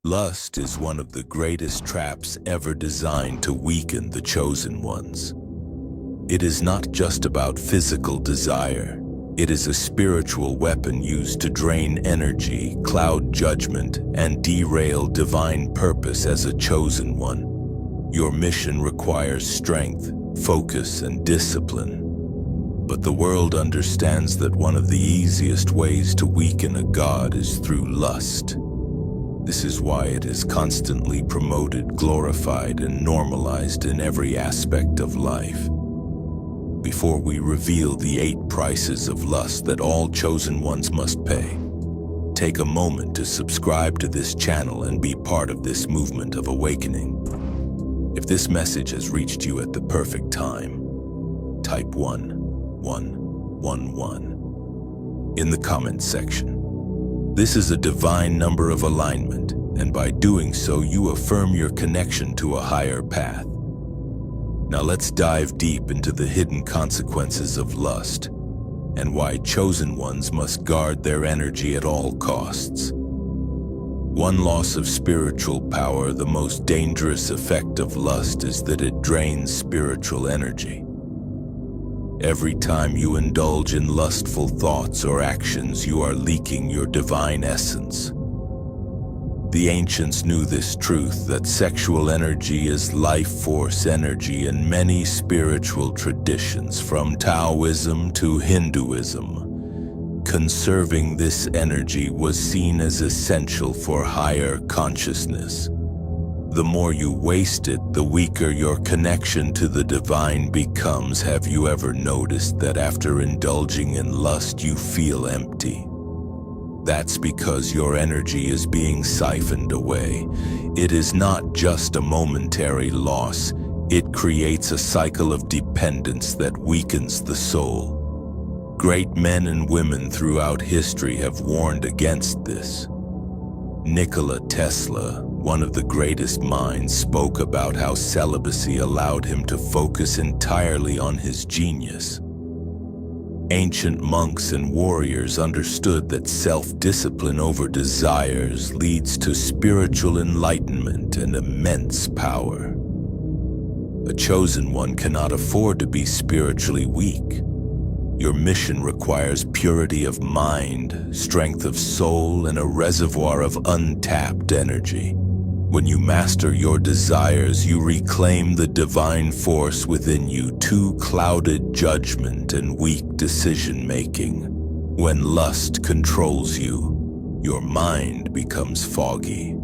Lust is one of the greatest traps ever designed to weaken the chosen ones. It is not just about physical desire. It is a spiritual weapon used to drain energy, cloud judgment, and derail divine purpose as a chosen one. Your mission requires strength, focus, and discipline. But the world understands that one of the easiest ways to weaken a god is through lust. This is why it is constantly promoted, glorified, and normalized in every aspect of life. Before we reveal the 8 prices of lust that all chosen ones must pay, take a moment to subscribe to this channel and be part of this movement of awakening. If this message has reached you at the perfect time, type 111 in the comments section. This is a divine number of alignment, and by doing so, you affirm your connection to a higher path. Now let's dive deep into the hidden consequences of lust and why chosen ones must guard their energy at all costs. 1. Loss of spiritual power. The most dangerous effect of lust is that it drains spiritual energy. Every time you indulge in lustful thoughts or actions, you are leaking your divine essence. The ancients knew this truth, that sexual energy is life force energy in many spiritual traditions, from Taoism to Hinduism. Conserving this energy was seen as essential for higher consciousness. The more you waste it, the weaker your connection to the divine becomes. Have you ever noticed that after indulging in lust, you feel empty? That's because your energy is being siphoned away. It is not just a momentary loss. It creates a cycle of dependence that weakens the soul. Great men and women throughout history have warned against this. Nikola Tesla, one of the greatest minds, spoke about how celibacy allowed him to focus entirely on his genius. Ancient monks and warriors understood that self-discipline over desires leads to spiritual enlightenment and immense power. A chosen one cannot afford to be spiritually weak. Your mission requires purity of mind, strength of soul, and a reservoir of untapped energy. When you master your desires, you reclaim the divine force within you. 2. Clouded judgment and weak decision-making. When lust controls you, your mind becomes foggy.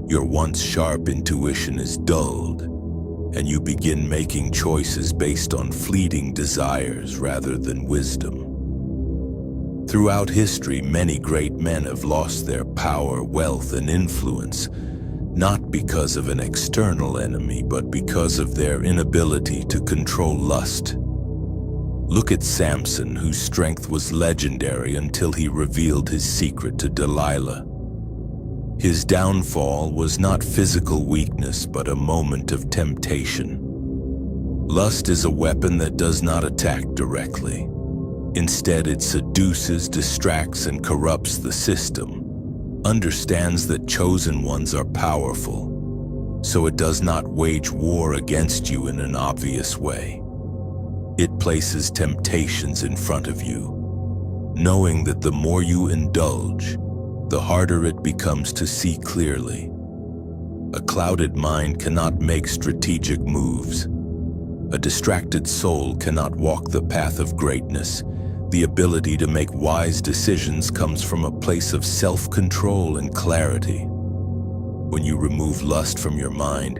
Your once sharp intuition is dulled, and you begin making choices based on fleeting desires rather than wisdom. Throughout history, many great men have lost their power, wealth, and influence, not because of an external enemy, but because of their inability to control lust. Look at Samson, whose strength was legendary until he revealed his secret to Delilah. His downfall was not physical weakness, but a moment of temptation. Lust is a weapon that does not attack directly. Instead, it seduces, distracts, and corrupts the system. Understands that chosen ones are powerful, so it does not wage war against you in an obvious way. It places temptations in front of you, knowing that the more you indulge, the harder it becomes to see clearly. A clouded mind cannot make strategic moves. A distracted soul cannot walk the path of greatness. The ability to make wise decisions comes from a place of self-control and clarity. When you remove lust from your mind,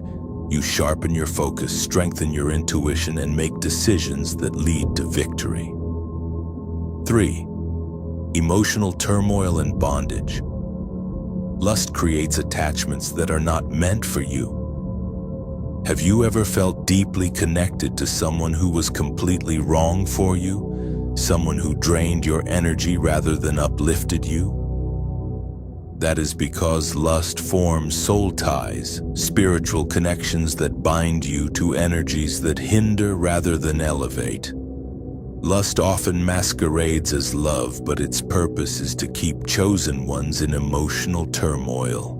you sharpen your focus, strengthen your intuition, and make decisions that lead to victory. 3. Emotional turmoil and bondage. Lust creates attachments that are not meant for you. Have you ever felt deeply connected to someone who was completely wrong for you? Someone who drained your energy rather than uplifted you? That is because lust forms soul ties, spiritual connections that bind you to energies that hinder rather than elevate. Lust often masquerades as love, but its purpose is to keep chosen ones in emotional turmoil.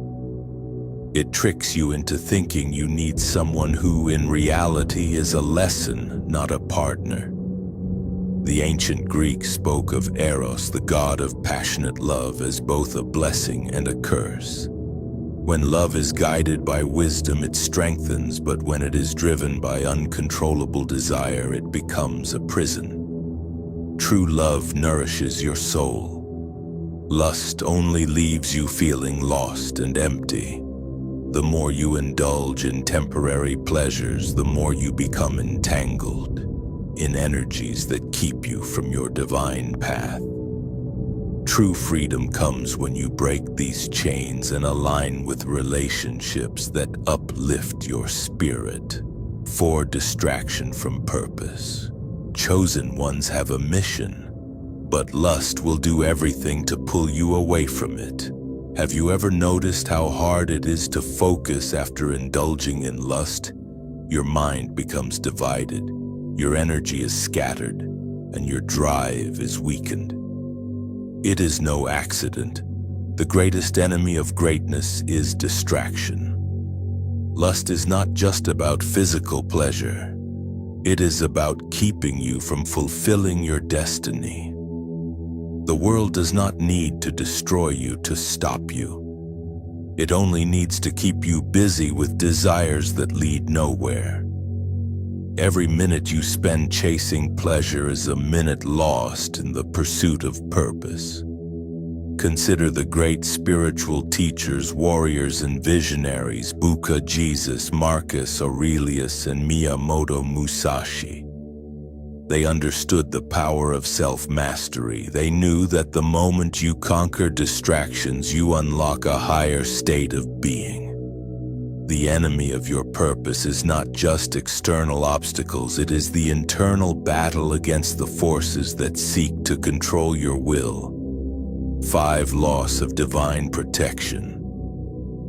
It tricks you into thinking you need someone who, in reality, is a lesson, not a partner. The ancient Greeks spoke of Eros, the god of passionate love, as both a blessing and a curse. When love is guided by wisdom, it strengthens, but when it is driven by uncontrollable desire, it becomes a prison. True love nourishes your soul. Lust only leaves you feeling lost and empty. The more you indulge in temporary pleasures, the more you become entangled in energies that keep you from your divine path. True freedom comes when you break these chains and align with relationships that uplift your spirit. 4. Distraction from purpose. Chosen ones have a mission, but lust will do everything to pull you away from it. Have you ever noticed how hard it is to focus after indulging in lust? Your mind becomes divided, your energy is scattered, and your drive is weakened. It is no accident. The greatest enemy of greatness is distraction. Lust is not just about physical pleasure. It is about keeping you from fulfilling your destiny. The world does not need to destroy you to stop you. It only needs to keep you busy with desires that lead nowhere. Every minute you spend chasing pleasure is a minute lost in the pursuit of purpose. Consider the great spiritual teachers, warriors, and visionaries: Buddha, Jesus, Marcus Aurelius, and Miyamoto Musashi. They understood the power of self-mastery. They knew that the moment you conquer distractions, you unlock a higher state of being. The enemy of your purpose is not just external obstacles, it is the internal battle against the forces that seek to control your will. 5. Loss of divine protection.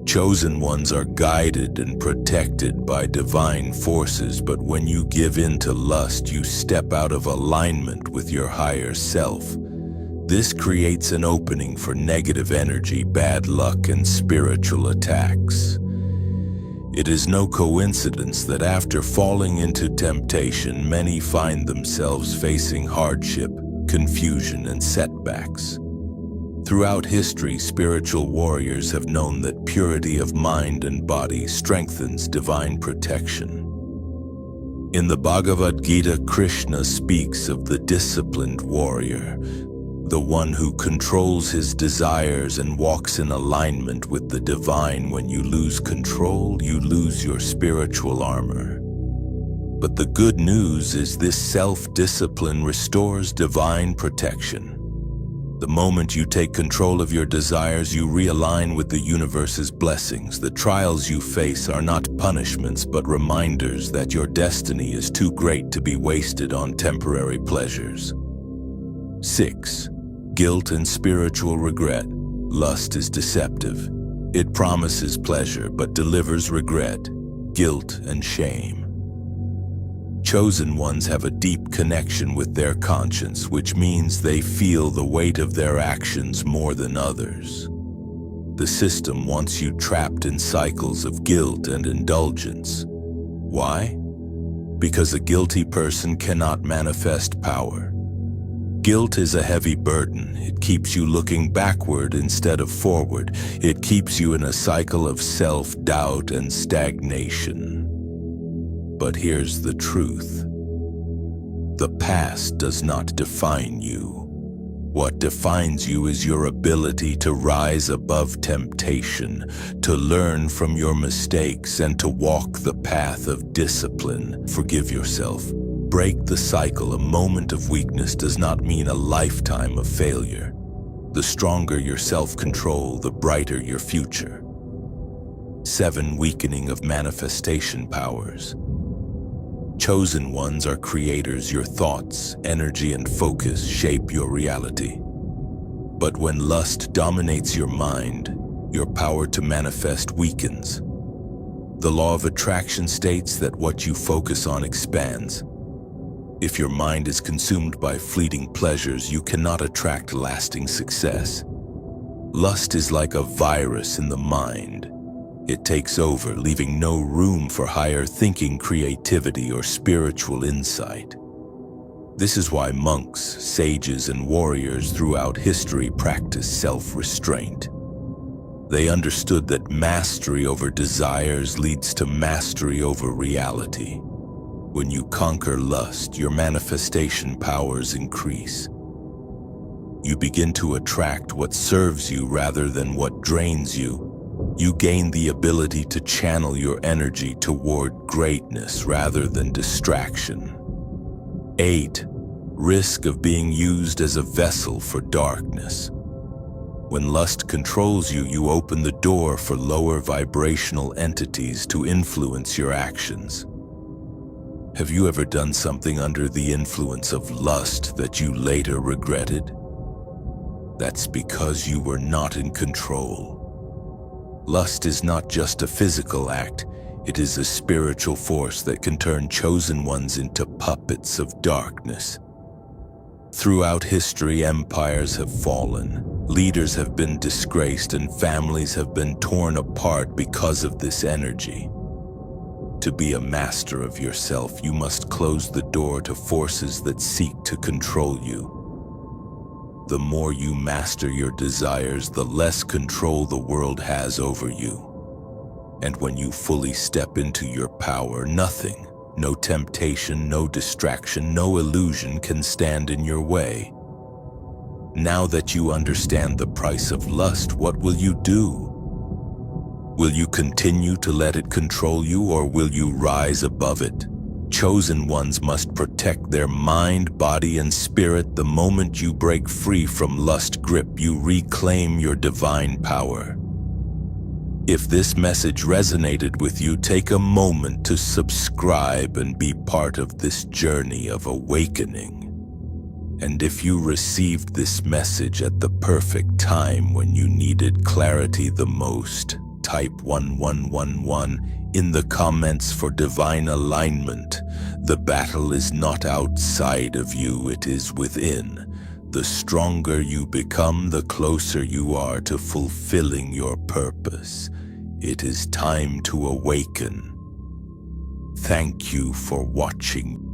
Chosen ones are guided and protected by divine forces, but when you give in to lust, you step out of alignment with your higher self. This creates an opening for negative energy, bad luck, and spiritual attacks. It is no coincidence that after falling into temptation, many find themselves facing hardship, confusion, and setbacks. Throughout history, spiritual warriors have known that purity of mind and body strengthens divine protection. In the Bhagavad Gita, Krishna speaks of the disciplined warrior, the one who controls his desires and walks in alignment with the divine. When you lose control, you lose your spiritual armor. But the good news is this self-discipline restores divine protection. The moment you take control of your desires, you realign with the universe's blessings. The trials you face are not punishments, but reminders that your destiny is too great to be wasted on temporary pleasures. 6. Guilt and spiritual regret. Lust is deceptive. It promises pleasure, but delivers regret, guilt, and shame. Chosen ones have a deep connection with their conscience, which means they feel the weight of their actions more than others. The system wants you trapped in cycles of guilt and indulgence. Why? Because a guilty person cannot manifest power. Guilt is a heavy burden. It keeps you looking backward instead of forward. It keeps you in a cycle of self-doubt and stagnation. But here's the truth. The past does not define you. What defines you is your ability to rise above temptation, to learn from your mistakes, and to walk the path of discipline. Forgive yourself. Break the cycle. A moment of weakness does not mean a lifetime of failure. The stronger your self-control, the brighter your future. 7. Weakening of manifestation powers. Chosen ones are creators. Your thoughts, energy, and focus shape your reality. But when lust dominates your mind, your power to manifest weakens. The law of attraction states that what you focus on expands. If your mind is consumed by fleeting pleasures, you cannot attract lasting success. Lust is like a virus in the mind. It takes over, leaving no room for higher thinking, creativity, or spiritual insight. This is why monks, sages, and warriors throughout history practiced self-restraint. They understood that mastery over desires leads to mastery over reality. When you conquer lust, your manifestation powers increase. You begin to attract what serves you rather than what drains you. You gain the ability to channel your energy toward greatness rather than distraction. 8. Risk of being used as a vessel for darkness. When lust controls you, you open the door for lower vibrational entities to influence your actions. Have you ever done something under the influence of lust that you later regretted? That's because you were not in control. Lust is not just a physical act, it is a spiritual force that can turn chosen ones into puppets of darkness. Throughout history, empires have fallen, leaders have been disgraced, and families have been torn apart because of this energy. To be a master of yourself, you must close the door to forces that seek to control you. The more you master your desires, the less control the world has over you. And when you fully step into your power, nothing, no temptation, no distraction, no illusion can stand in your way. Now that you understand the price of lust, what will you do? Will you continue to let it control you, or will you rise above it? Chosen ones must protect their mind, body, and spirit. The moment you break free from lust grip, you reclaim your divine power. If this message resonated with you, take a moment to subscribe and be part of this journey of awakening. And if you received this message at the perfect time when you needed clarity the most, type 1111 in the comments for divine alignment. The battle is not outside of you, it is within. The stronger you become, the closer you are to fulfilling your purpose. It is time to awaken. Thank you for watching.